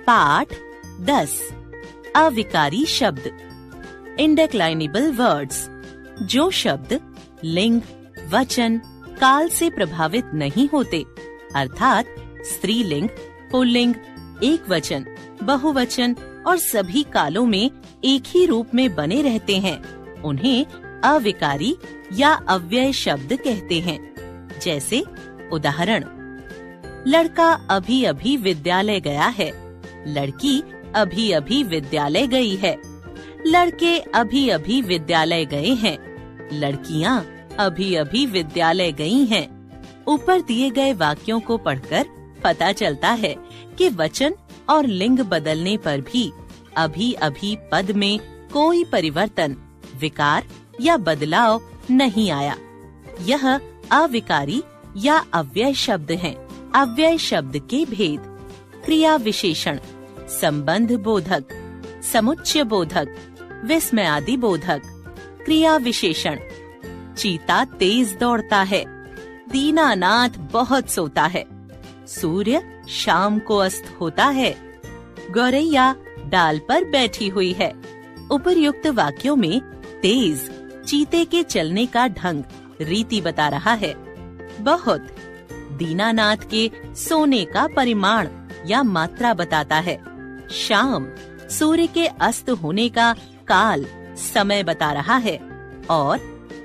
पाठ 10 अविकारी शब्द। इंडेक्लाइनेबल वर्ड्स, जो शब्द लिंग, वचन, काल से प्रभावित नहीं होते, अर्थात स्त्रीलिंग, पुल्लिंग, एकवचन, बहुवचन और सभी कालों में एक ही रूप में बने रहते हैं, उन्हें अविकारी या अव्यय शब्द कहते हैं। जैसे उदाहरण, लड़का अभी अभी विद्यालय गया है, लड़की अभी अभी विद्यालय गई है, लड़के अभी अभी विद्यालय गए हैं, लड़कियां अभी अभी विद्यालय गई हैं। ऊपर दिए गए वाक्यों को पढ़कर पता चलता है कि वचन और लिंग बदलने पर भी अभी अभी पद में कोई परिवर्तन, विकार या बदलाव नहीं आया। यह अविकारी या अव्यय शब्द हैं। अव्यय शब्द के भेद: क्रिया विशेषण, संबंध बोधक, समुच्चय बोधक, विस्मयादि बोधक। क्रिया विशेषण: चीता तेज दौड़ता है, दीनानाथ बहुत सोता है, सूर्य शाम को अस्त होता है, गौरैया डाल पर बैठी हुई है। उपर्युक्त वाक्यों में तेज चीते के चलने का ढंग, रीति बता रहा है। बहुत दीनानाथ के सोने का परिमाण या मात्रा बताता है। शाम सूर्य के अस्त होने का काल, समय बता रहा है। और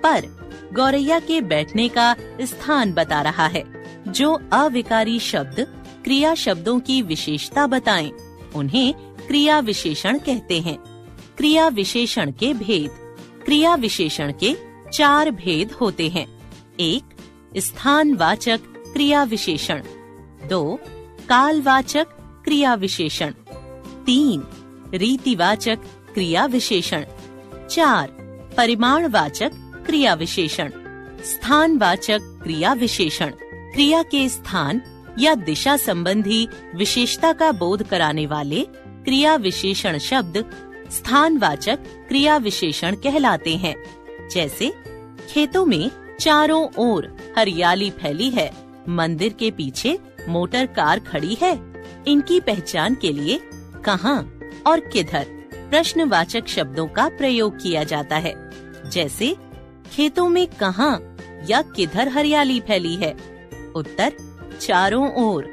पर गौरैया के बैठने का स्थान बता रहा है। जो अविकारी शब्द क्रिया शब्दों की विशेषता बताएं, उन्हें क्रिया विशेषण कहते हैं। क्रिया विशेषण के भेद: क्रिया विशेषण के 4 भेद होते हैं। 1. स्थानवाचक क्रिया विशेषण, 2. कालवाचक क्रिया विशेषण, 3. रीतिवाचक क्रिया विशेषण, 4. परिमाणवाचक क्रिया विशेषण। स्थानवाचक क्रिया विशेषण क्रिया के स्थान या दिशा संबंधी विशेषता का बोध कराने वाले क्रिया विशेषण शब्द स्थानवाचक क्रिया विशेषण कहलाते हैं। जैसे खेतों में चारों ओर हरियाली फैली है, मंदिर के पीछे मोटर कार खड़ी है। इनकी पहचान के लिए कहाँ और किधर प्रश्नवाचक शब्दों का प्रयोग किया जाता है। जैसे खेतों में कहाँ या किधर हरियाली फैली है? उत्तर चारों ओर।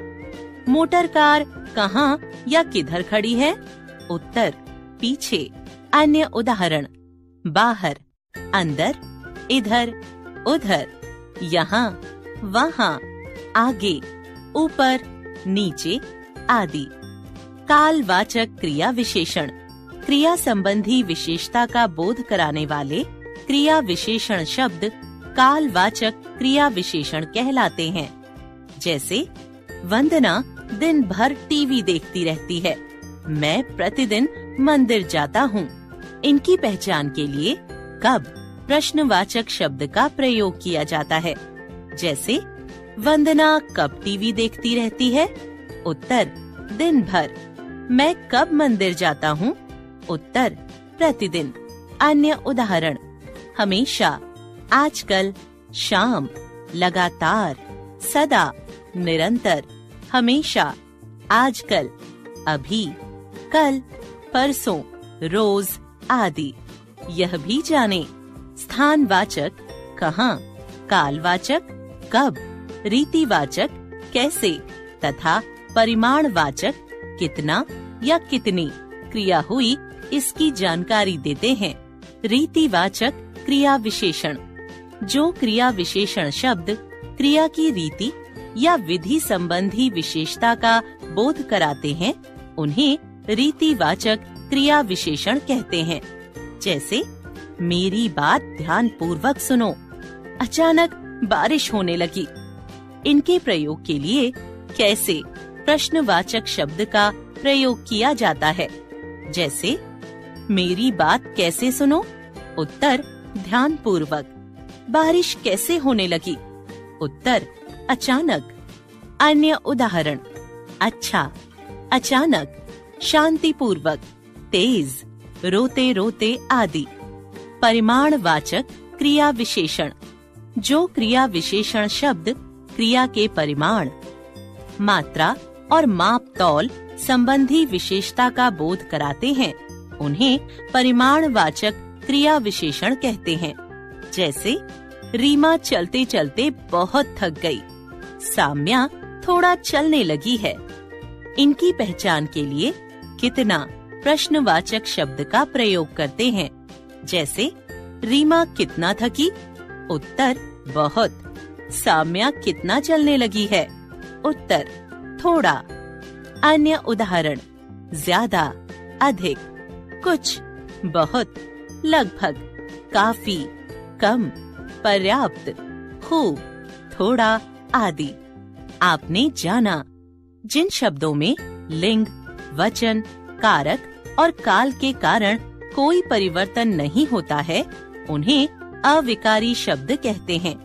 मोटर कार कहाँ या किधर खड़ी है? उत्तर पीछे। अन्य उदाहरण: बाहर, अंदर, इधर, उधर, यहाँ, वहाँ, आगे, ऊपर, नीचे आदि। कालवाचक क्रिया विशेषण क्रिया संबंधी विशेषता का बोध कराने वाले क्रिया विशेषण शब्द कालवाचक क्रिया विशेषण कहलाते हैं। जैसे वंदना दिन भर टीवी देखती रहती है, मैं प्रतिदिन मंदिर जाता हूँ। इनकी पहचान के लिए कब प्रश्नवाचक शब्द का प्रयोग किया जाता है। जैसे वंदना कब टीवी देखती रहती है? उत्तर दिन भर। मैं कब मंदिर जाता हूँ? उत्तर प्रतिदिन। अन्य उदाहरण: हमेशा, आजकल, शाम, लगातार, सदा, निरंतर, हमेशा, आजकल, अभी, कल, परसों, रोज आदि। यह भी जाने स्थानवाचक कहाँ, कालवाचक कब, रीतिवाचक कैसे तथा परिमाणवाचक कितना या कितनी क्रिया हुई, इसकी जानकारी देते हैं। रीतिवाचक क्रिया विशेषण जो क्रिया विशेषण शब्द क्रिया की रीति या विधि संबंधी विशेषता का बोध कराते हैं, उन्हें रीतिवाचक क्रिया विशेषण कहते हैं। जैसे मेरी बात ध्यान पूर्वक सुनो, अचानक बारिश होने लगी। इनके प्रयोग के लिए कैसे प्रश्नवाचक शब्द का प्रयोग किया जाता है। जैसे मेरी बात कैसे सुनो? उत्तर ध्यान पूर्वक। बारिश कैसे होने लगी? उत्तर अचानक। अन्य उदाहरण: अच्छा, अचानक, शांतिपूर्वक, तेज, रोते रोते आदि। परिमाणवाचक क्रिया विशेषण जो क्रिया विशेषण शब्द क्रिया के परिमाण, मात्रा और माप तौल संबंधी विशेषता का बोध कराते हैं, उन्हें परिमाणवाचक क्रिया विशेषण कहते हैं। जैसे रीमा चलते चलते बहुत थक गई, साम्या थोड़ा चलने लगी है। इनकी पहचान के लिए कितना प्रश्नवाचक शब्द का प्रयोग करते हैं। जैसे रीमा कितना थकी? उत्तर बहुत। साम्या कितना चलने लगी है? उत्तर थोड़ा। अन्य उदाहरण ज्यादा, अधिक, कुछ, बहुत, लगभग, काफी, कम, पर्याप्त, खूब, थोड़ा आदि। आपने जाना। जिन शब्दों में लिंग, वचन, कारक और काल के कारण कोई परिवर्तन नहीं होता है, उन्हें अविकारी शब्द कहते हैं।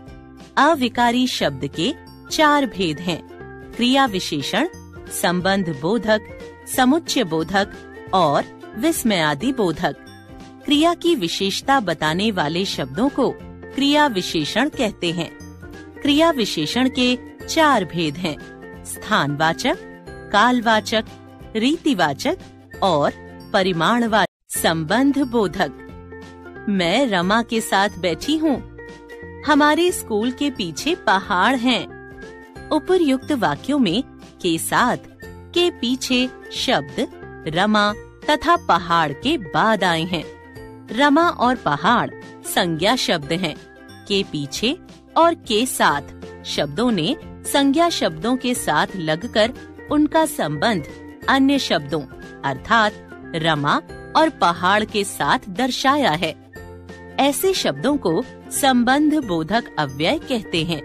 अविकारी शब्द के 4 भेद हैं: क्रिया विशेषण, संबंध बोधक, समुच्चय बोधक और विस्मयादि बोधक। क्रिया की विशेषता बताने वाले शब्दों को क्रिया विशेषण कहते हैं। क्रिया विशेषण के 4 भेद हैं: स्थानवाचक, कालवाचक, रीतिवाचक और परिमाणवाचक। संबंध बोधक। मैं रमा के साथ बैठी हूँ। हमारे स्कूल के पीछे पहाड़ हैं। उपर्युक्त वाक्यों में के साथ, के पीछे शब्द रमा तथा पहाड़ के बाद आए हैं। रमा और पहाड़ संज्ञा शब्द हैं। के पीछे और के साथ शब्दों ने संज्ञा शब्दों के साथ लगकर उनका संबंध अन्य शब्दों अर्थात रमा और पहाड़ के साथ दर्शाया है। ऐसे शब्दों को संबंध बोधक अव्यय कहते हैं।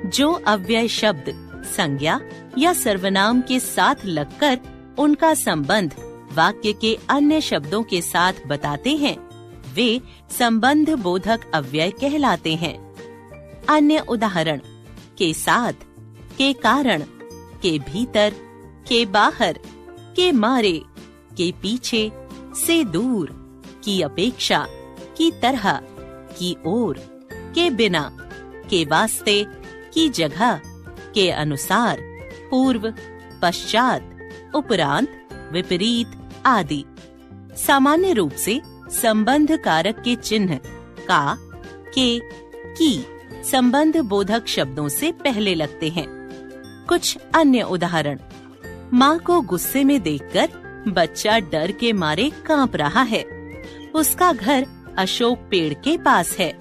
जो अव्यय शब्द संज्ञा या सर्वनाम के साथ लगकर उनका संबंध वाक्य के अन्य शब्दों के साथ बताते हैं, वे संबंध बोधक अव्यय कहलाते हैं। अन्य उदाहरण के साथ, के कारण, के भीतर, के बाहर, के मारे, के पीछे, से दूर, की अपेक्षा, की तरह, की ओर, के बिना, के वास्ते, की जगह, के अनुसार, पूर्व, पश्चात, उपरांत, विपरीत आदि। सामान्य रूप से संबंध कारक के चिन्ह का, के, की संबंध बोधक शब्दों से पहले लगते हैं। कुछ अन्य उदाहरण। माँ को गुस्से में देखकर बच्चा डर के मारे कांप रहा है। उसका घर अशोक पेड़ के पास है।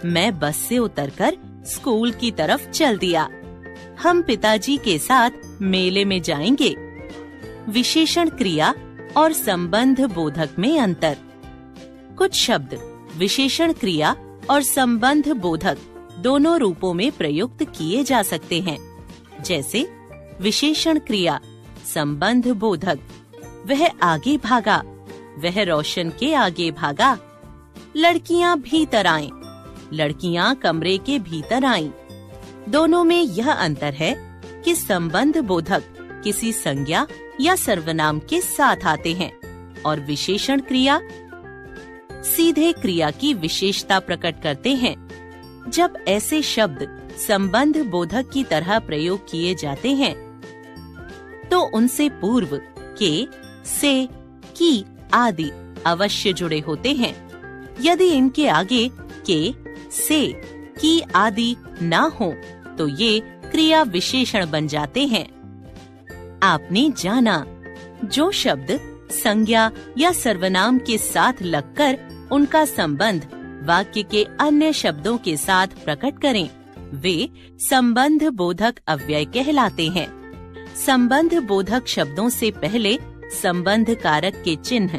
मैं बस से उतरकर स्कूल की तरफ चल दिया। हम पिताजी के साथ मेले में जाएंगे। विशेषण क्रिया और संबंध बोधक में अंतर। कुछ शब्द विशेषण क्रिया और संबंध बोधक दोनों रूपों में प्रयुक्त किए जा सकते हैं। जैसे विशेषण क्रिया संबंध बोधक, वह आगे भागा, वह रोशन के आगे भागा। लड़कियां भीतर आईं, लड़कियां कमरे के भीतर आईं। दोनों में यह अंतर है कि संबंध बोधक किसी संज्ञा या सर्वनाम के साथ आते हैं और विशेषण क्रिया सीधे क्रिया की विशेषता प्रकट करते हैं। जब ऐसे शब्द संबंध बोधक की तरह प्रयोग किए जाते हैं तो उनसे पूर्व के, से, की आदि अवश्य जुड़े होते हैं। यदि इनके आगे के, से, की आदि ना हो तो ये क्रिया विशेषण बन जाते हैं। आपने जाना। जो शब्द संज्ञा या सर्वनाम के साथ लगकर उनका संबंध वाक्य के अन्य शब्दों के साथ प्रकट करें, वे संबंध बोधक अव्यय कहलाते हैं। संबंध बोधक शब्दों से पहले संबंध कारक के चिन्ह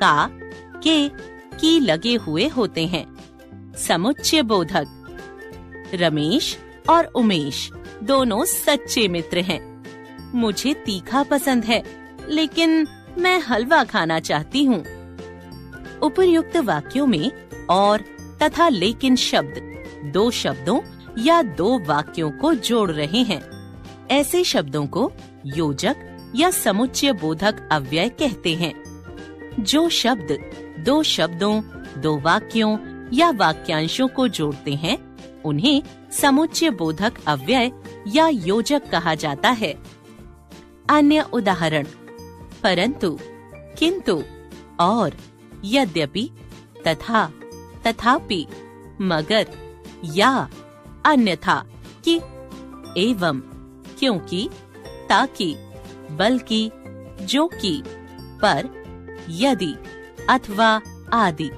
का, के, की लगे हुए होते हैं। समुच्चय बोधक। रमेश और उमेश दोनों सच्चे मित्र हैं। मुझे तीखा पसंद है, लेकिन मैं हलवा खाना चाहती हूँ। उपर्युक्त वाक्यों में और तथा लेकिन शब्द दो शब्दों या दो वाक्यों को जोड़ रहे हैं। ऐसे शब्दों को योजक या समुच्चय बोधक अव्यय कहते हैं। जो शब्द दो शब्दों, दो वाक्यों या वाक्यांशों को जोड़ते हैं, उन्हें समुच्चय बोधक अव्यय या योजक कहा जाता है। अन्य उदाहरण परंतु, किंतु, और, यद्यपि, तथा, तथापि, मगर, या, अन्यथा, कि, एवं, क्योंकि, ताकि, बल्कि, जो कि, पर, यदि, अथवा आदि।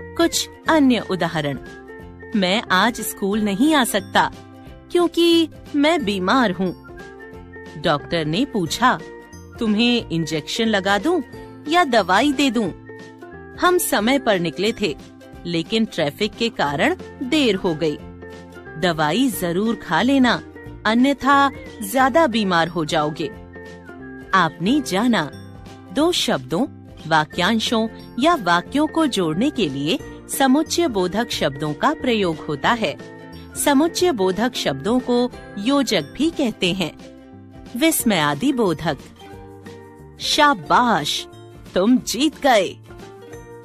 कुछ अन्य उदाहरण मैं आज स्कूल नहीं आ सकता क्योंकि मैं बीमार हूँ। डॉक्टर ने पूछा, तुम्हें इंजेक्शन लगा दूं या दवाई दे दूं? हम समय पर निकले थे, लेकिन ट्रैफिक के कारण देर हो गई। दवाई जरूर खा लेना, अन्यथा ज्यादा बीमार हो जाओगे। आपने जाना, दो शब्दों, वाक्यांशों या वाक्यों को जोड़ने के लिए समुच्चय बोधक शब्दों का प्रयोग होता है। समुच्चय बोधक शब्दों को योजक भी कहते हैं। विस्मयादि बोधक। शाबाश, तुम जीत गए।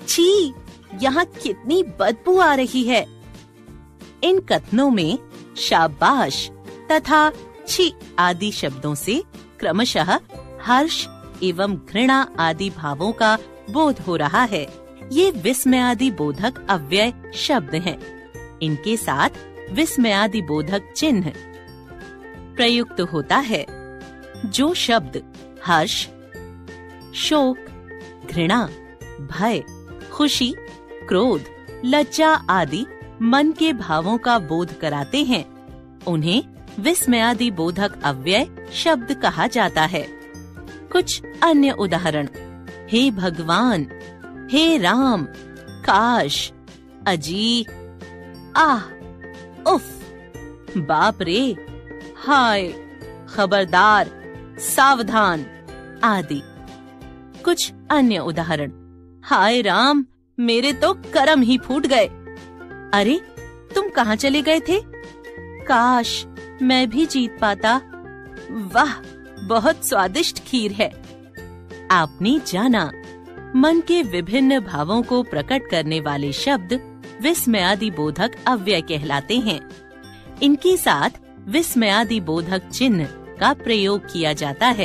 छी, यहाँ कितनी बदबू आ रही है। इन कथनों में शाबाश तथा छी आदि शब्दों से क्रमशः हर्ष एवं घृणा आदि भावों का बोध हो रहा है। ये विस्मयादि बोधक अव्यय शब्द हैं। इनके साथ विस्मयादि बोधक चिन्ह प्रयुक्त होता है। जो शब्द हर्ष, शोक, घृणा, भय, खुशी, क्रोध, लज्जा आदि मन के भावों का बोध कराते हैं, उन्हें विस्मयादि बोधक अव्यय शब्द कहा जाता है। कुछ अन्य उदाहरण हे भगवान, हे राम, काश, अजी, आह, उफ, बाप रे, हाय, खबरदार, सावधान आदि। कुछ अन्य उदाहरण हाय राम, मेरे तो करम ही फूट गए। अरे, तुम कहाँ चले गए थे? काश मैं भी जीत पाता। वाह, बहुत स्वादिष्ट खीर है। आपने जाना, मन के विभिन्न भावों को प्रकट करने वाले शब्द विस्मयादि बोधक अव्यय कहलाते हैं। इनके साथ विस्मयादि बोधक चिन्ह का प्रयोग किया जाता है।